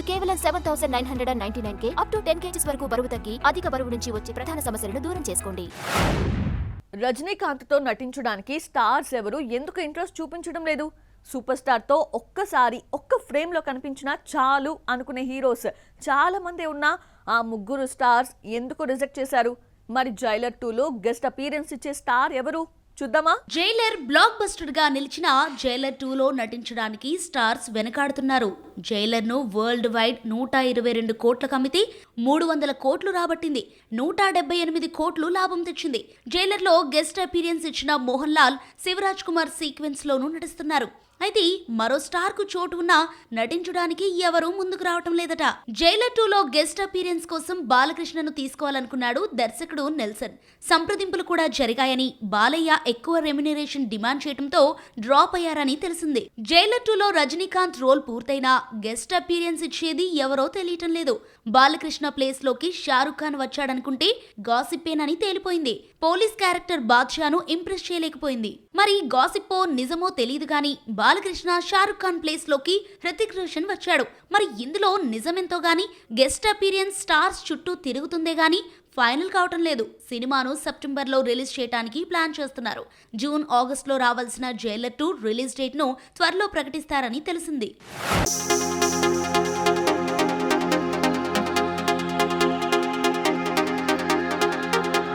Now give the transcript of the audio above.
కేవలం 7,999K up to 10 kgs వరకు బరువు తగ్గి అధిక బరువు నుంచి వచ్చే ప్రధాన సమస్యలను దూరం చేసుకోండి. రజనీకాంత్తో నటించడానికి స్టార్స్ ఎవరు ఎందుకు ఇంట్రెస్ట్ చూపించడం లేదు? సూపర్ స్టార్తో ఒక్కసారి ఒక్క ఫ్రేమ్లో కనిపించినా చాలు అనుకునే హీరోస్ చాలా మంది ఉన్నా ఆ ముగ్గురు స్టార్స్ ఎందుకు రిజెక్ట్ చేశారు? మరి జైలర్ 2లో గెస్ట్ అపీరెన్స్ ఇచ్చే స్టార్ ఎవరు చూద్దామా? జైలర్ బ్లాక్ బస్టర్ గా నిలిచిన జైలర్ 2లో నటించడానికి స్టార్స్ వెనకాడుతున్నారు. జైలర్ ను వరల్డ్ వైడ్ 122 కోట్లకు అమ్మితే 300 కోట్లు రాబట్టింది. 178 కోట్లు లాభం తెచ్చింది. జైలర్ లో గెస్ట్ అపీరియన్స్ ఇచ్చిన మోహన్ లాల్, శివరాజ్ కుమార్ సీక్వెన్స్ లోనూ నటిస్తున్నారు. అయితే మరో స్టార్ కు చోటు ఉన్నా నటించడానికి ఎవరూ ముందుకు రావటం లేదట. జైలర్ 2లో గెస్ట్ అపీరియన్స్ కోసం బాలకృష్ణను తీసుకోవాలనుకున్నాడు దర్శకుడు నెల్సన్. సంప్రదింపులు కూడా జరిగాయని, బాలయ్య ఎక్కువ రెమ్యునరేషన్ డిమాండ్ చేయడంతో డ్రాప్ అయ్యారని తెలిసింది. జైలర్ 2లో రజనీకాంత్ రోల్ పూర్తయినా గెస్ట్ అపీరియన్స్ ఇచ్చేది ఎవరో తెలియటం లేదు. బాలకృష్ణ ప్లేస్ లోకి షారుఖ్ ఖాన్ వచ్చాడనుకుంటే గాసిప్పేనని తేలిపోయింది. పోలీస్ క్యారెక్టర్ బాద్షాను ఇంప్రెస్ చేయలేకపోయింది. మరి గాసిప్పో నిజమో తెలియదు గాని బాలకృష్ణ షారుఖ్ ఖాన్ ప్లేస్ లోకి హృతిక్ రోషన్ వచ్చాడు. మరి ఇందులో నిజమెంతో గాని గెస్ట్ అపీరియన్స్ స్టార్స్ చుట్టూ తిరుగుతుందే గాని ఫైనల్ కావటం లేదు. సినిమాను సెప్టెంబర్లో రిలీజ్ చేయడానికి ప్లాన్ చేస్తున్నారు. జూన్, ఆగస్టులో రావాల్సిన జైలర్ 2 రిలీజ్ డేట్ ను త్వరలో ప్రకటిస్తారని తెలిసింది.